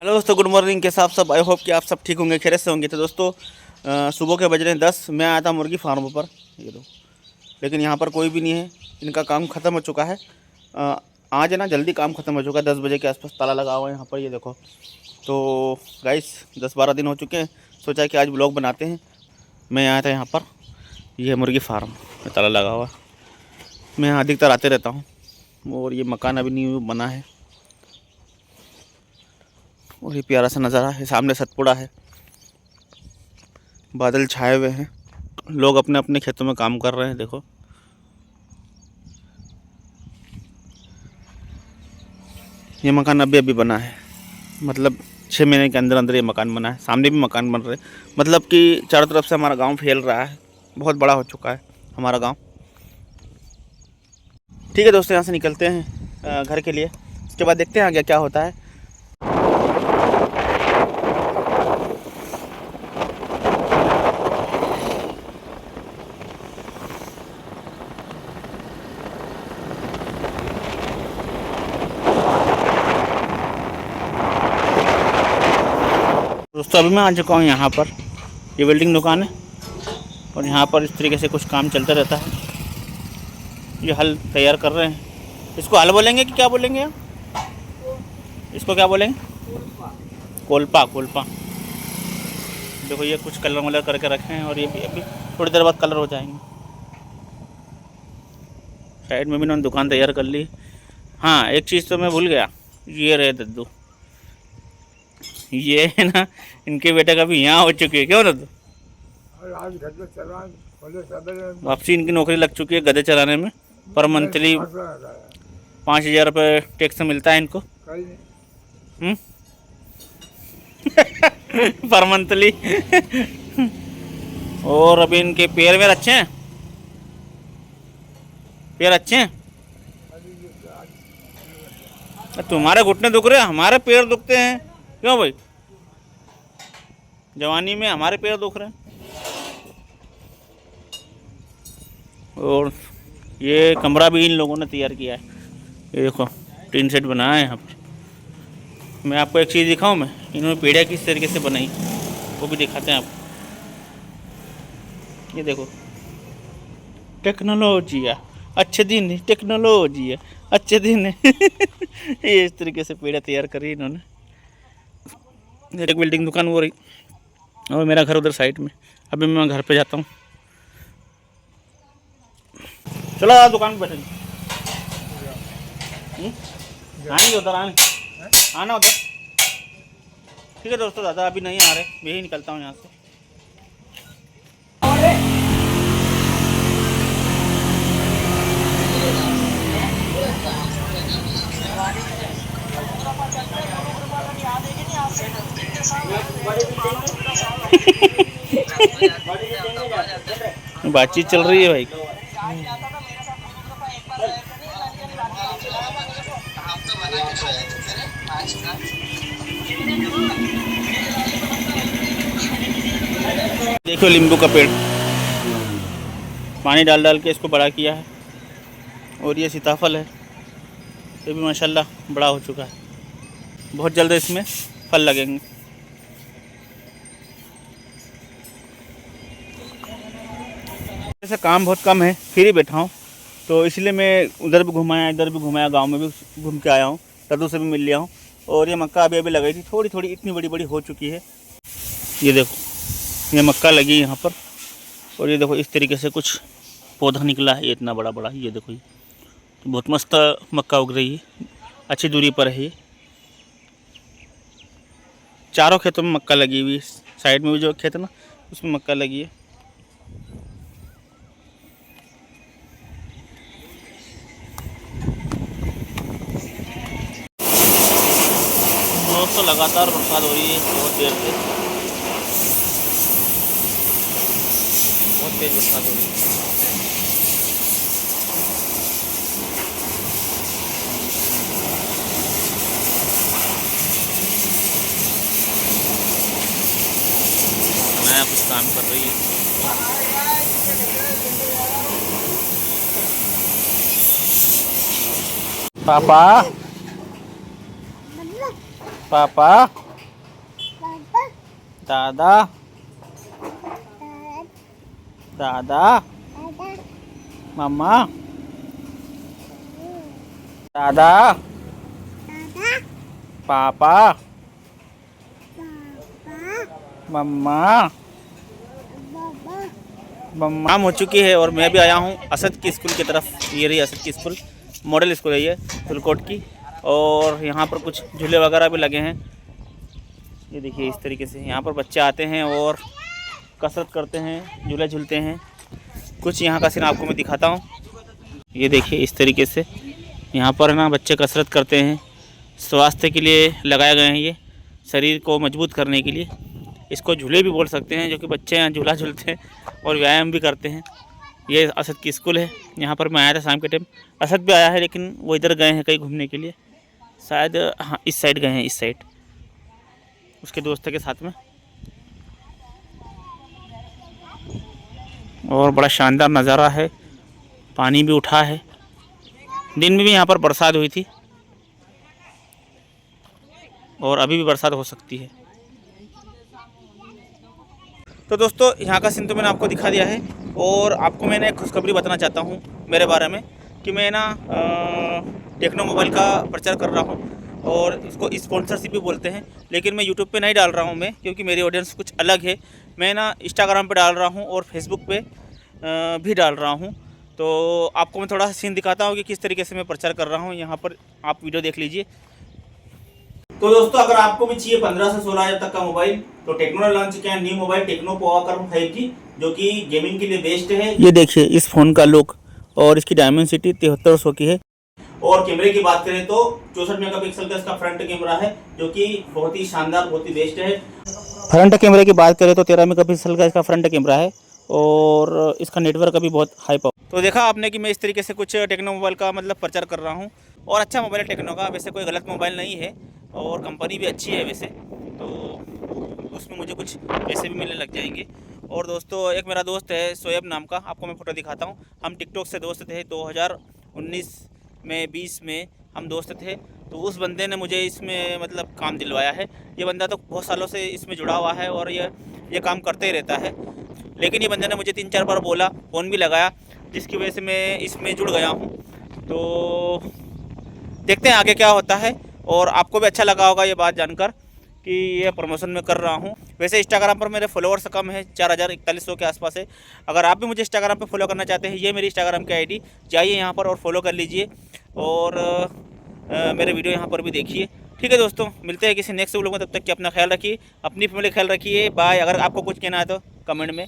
Hello दोस्तों, good morning. के साथ सब आई होप कि आप सब ठीक होंगे, खैरियत से होंगे। तो दोस्तों सुबह के बज रहे हैं 10। मैं आया था मुर्गी फार्म पर, ये दो, लेकिन यहाँ पर कोई भी नहीं है। इनका काम ख़त्म हो चुका है। आज है ना, जल्दी काम ख़त्म हो चुका है। 10 बजे के आसपास ताला लगा हुआ है यहाँ पर, ये देखो। तो गाइस 10-12 दिन हो चुके हैं। सोचा कि आज ब्लॉग बनाते हैं। मैं आया था यहाँ पर, ये मुर्गी फार्म, ताला लगा हुआ। मैं यहाँ अधिकतर आते रहता हूँ। और ये मकान अभी न्यू बना है, और ये प्यारा सा नज़ारा है। सामने सतपुड़ा है, बादल छाए हुए हैं, लोग अपने अपने खेतों में काम कर रहे हैं। देखो ये मकान अभी अभी बना है, मतलब 6 महीने के अंदर अंदर ये मकान बना है। सामने भी मकान बन रहे हैं, मतलब कि चारों तरफ से हमारा गांव फैल रहा है। बहुत बड़ा हो चुका है हमारा गांव। ठीक है दोस्तों, यहाँ से निकलते हैं घर के लिए। उसके बाद देखते हैं आगे क्या होता है। दोस्तों अभी मैं आ चुका हूँ यहाँ पर। ये वेल्डिंग दुकान है, और यहाँ पर इस तरीके से कुछ काम चलता रहता है। ये हल तैयार कर रहे हैं। इसको हल बोलेंगे कि क्या बोलेंगे आप? इसको क्या बोलेंगे? कोलपा। कोलपा। देखो ये कुछ कलर वलर करके रखे हैं, और ये भी अभी थोड़ी देर बाद कलर हो जाएंगे। साइड में भी उन्होंने दुकान तैयार कर ली। हाँ, एक चीज़ तो मैं भूल गया। ये रहे दद्दू, ये है ना, इनके बेटे का भी यहाँ हो चुकी है। क्यों दद्दू? वापसी इनकी नौकरी लग चुकी है गधे चलाने में। पर मंथली 5,000 रुपये टैक्स मिलता है इनको। पर मंथली। और अभी इनके पैर वेर अच्छे हैं, पैर अच्छे हैं। तुम्हारे घुटने दुख रहे हैं, हमारे पैर दुखते हैं। क्यों भाई? जवानी में हमारे पैर दुख रहे हैं। और ये कमरा भी इन लोगों ने तैयार किया है। ये देखो टीन सेट बनाया है यहाँ पर। मैं आपको एक चीज़ दिखाऊं, मैं इन्होंने पीढ़िया किस तरीके से बनाई वो भी दिखाते हैं आपको। ये देखो, टेक्नोलॉजी है, अच्छे दिन है, टेक्नोलॉजी है, अच्छे दिन है। ये इस तरीके से पीढ़िया तैयार करी इन्होंने। एक बिल्डिंग दुकान हो रही, और मेरा घर उधर साइड में। अभी मैं घर पे जाता हूँ। चलो यार दुकान पे बैठेंगे। आएंगे उधर, आना उधर। ठीक है दोस्तों, दादा अभी नहीं आ रहे, मैं ही निकलता हूँ यहाँ से। बातचीत चल रही है भाई। देखो नींबू का पेड़, पानी डाल डाल के इसको बड़ा किया है। और ये सीताफल है, ये भी माशाल्लाह बड़ा हो चुका है। बहुत जल्द इसमें फल लगेंगे। ऐसा काम बहुत कम है, फ्री ही बैठा हूँ, तो इसलिए मैं उधर भी घुमाया, इधर भी घुमाया, गांव में भी घूम के आया हूँ, दादू से भी मिल लिया हूँ। और ये मक्का अभी अभी लगाई थी, थोड़ी थोड़ी, इतनी बड़ी बड़ी हो चुकी है। ये देखो, ये मक्का लगी यहाँ पर। और ये देखो इस तरीके से कुछ पौधा निकला है, ये इतना बड़ा बड़ा। ये देखो, ये तो बहुत मस्त मक्का उग रही है, अच्छी दूरी पर है ये। चारों खेतों में मक्का लगी हुई है। साइड में भी जो खेत है ना, उसमें मक्का लगी है। तो लगातार बरसात हो रही है, बहुत देर से, बहुत तेज बरसात हो रही है। नया कुछ काम कर रही है। पापा, पापा दादा दादा मम्मा दादा पापा मम्मा मम्मा हो चुकी है और मैं भी आया हूँ असद की स्कूल की तरफ। ये रही असद की स्कूल, मॉडल स्कूल है ये फुलकोट की। और यहाँ पर कुछ झूले वगैरह भी लगे हैं। ये देखिए इस तरीके से यहाँ पर बच्चे आते हैं और कसरत करते हैं, झूले झूलते हैं। कुछ यहाँ का सीन आपको मैं दिखाता हूँ। ये देखिए इस तरीके से यहाँ पर ना बच्चे कसरत करते हैं, स्वास्थ्य के लिए लगाए गए हैं, ये शरीर को मजबूत करने के लिए। इसको झूले भी बोल सकते हैं, जो कि बच्चे यहाँ झूला झूलते हैं और व्यायाम भी करते हैं। ये असद की स्कूल है। यहाँ पर मैं आया था शाम के टाइम। असद भी आया है लेकिन वो इधर गए हैं कहीं घूमने के लिए, शायद हाँ इस साइड गए हैं, इस साइड उसके दोस्त के साथ में। और बड़ा शानदार नज़ारा है, पानी भी उठा है। दिन में भी यहाँ पर बरसात हुई थी और अभी भी बरसात हो सकती है। तो दोस्तों यहाँ का सीन तो मैंने आपको दिखा दिया है और आपको मैंने एक खुशखबरी बताना चाहता हूँ मेरे बारे में कि मैं ना टेक्नो मोबाइल का प्रचार कर रहा हूँ और इसको स्पॉन्सरशिप भी बोलते हैं। लेकिन मैं यूट्यूब पे नहीं डाल रहा हूँ मैं, क्योंकि मेरी ऑडियंस कुछ अलग है। मैं ना इंस्टाग्राम पे डाल रहा हूँ और फेसबुक पे भी डाल रहा हूँ। तो आपको मैं थोड़ा सा सीन दिखाता हूँ कि किस तरीके से मैं प्रचार कर रहा हूँ। यहाँ पर आप वीडियो देख लीजिए। तो दोस्तों अगर आपको भी चाहिए 15 से 16 हज़ार तक का मोबाइल, तो टेक्नो ने लॉन्च किया new mobile techno Pova 5G, जो कि गेमिंग के लिए बेस्ट है। ये देखिए इस फ़ोन का लुक और इसकी डायमेंसिटी 7300 की है। और कैमरे की बात करें तो 64 मेगापिक्सल का इसका फ्रंट कैमरा है, जो कि बहुत ही शानदार, बहुत ही बेस्ट है। फ्रंट कैमरे की बात करें तो 13 मेगापिक्सल का इसका फ्रंट कैमरा है और इसका नेटवर्क अभी बहुत हाई पावर। तो देखा आपने कि मैं इस तरीके से कुछ टेक्नो मोबाइल का मतलब प्रचार कर रहा हूँ। और अच्छा मोबाइल है टेक्नो का, वैसे कोई गलत मोबाइल नहीं है और कंपनी भी अच्छी है वैसे, तो उसमें मुझे कुछ पैसे भी मिलने लग जाएंगे। और दोस्तों एक मेरा दोस्त है शोएब नाम का, आपको मैं फ़ोटो दिखाता हूँ। हम टिकटॉक से दोस्त थे 2019 में 20 में हम दोस्त थे। तो उस बंदे ने मुझे इसमें मतलब काम दिलवाया है। ये बंदा तो बहुत सालों से इसमें जुड़ा हुआ है और ये काम करते ही रहता है। लेकिन ये बंदे ने मुझे 3-4 बार बोला, फ़ोन भी लगाया, जिसकी वजह से मैं इसमें जुड़ गया हूँ। तो देखते हैं आगे क्या होता है। और आपको भी अच्छा लगा होगा ये बात जानकर कि ये प्रमोशन में कर रहा हूँ। वैसे इंस्टाग्राम पर मेरे फॉलोअर्स कम है, 4041 के आसपास है। अगर आप भी मुझे इंस्टाग्राम पे फॉलो करना चाहते हैं, ये मेरी इंस्टाग्राम की आईडी, जाइए यहाँ पर और फॉलो कर लीजिए और मेरे वीडियो यहाँ पर भी देखिए। ठीक है दोस्तों, मिलते हैं किसी नेक्स्ट व्लॉग में। तब तक कि अपना ख्याल रखिए, अपनी फैमिली ख्याल रखिए। बाय। अगर आपको कुछ कहना है तो कमेंट में